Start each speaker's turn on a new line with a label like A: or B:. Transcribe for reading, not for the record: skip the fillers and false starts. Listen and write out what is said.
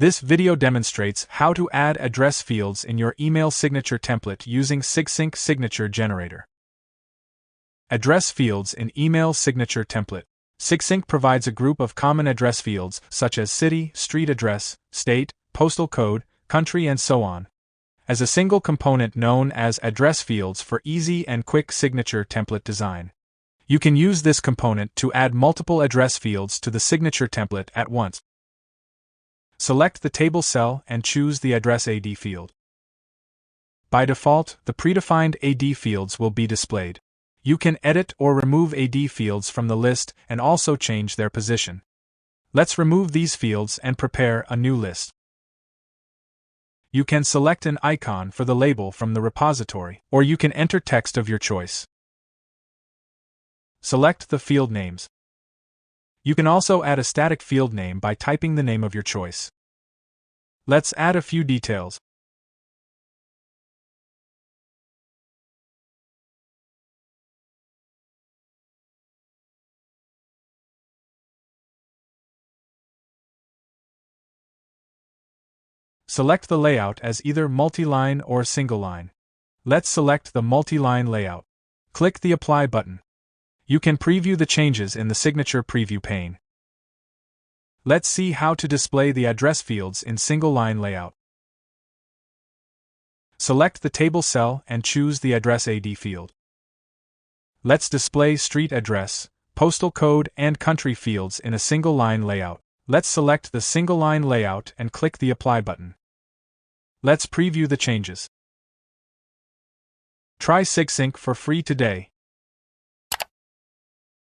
A: This video demonstrates how to add address fields in your email signature template using Sigsync Signature Generator. Address fields in email signature template. Sigsync provides a group of common address fields such as city, street address, state, postal code, country, and so on, as a single component known as address fields for easy and quick signature template design. You can use this component to add multiple address fields to the signature template at once. Select the table cell and choose the Address AD field. By default, the predefined AD fields will be displayed. You can edit or remove AD fields from the list and also change their position. Let's remove these fields and prepare a new list. You can select an icon for the label from the repository, or you can enter text of your choice. Select the field names. You can also add a static field name by typing the name of your choice. Let's add a few details. Select the layout as either multi-line or single-line. Let's select the multi-line layout. Click the Apply button. You can preview the changes in the Signature Preview pane. Let's see how to display the address fields in single-line layout. Select the table cell and choose the Address AD field. Let's display street address, postal code, and country fields in a single-line layout. Let's select the single-line layout and click the Apply button. Let's preview the changes. Try Sigsync for free today.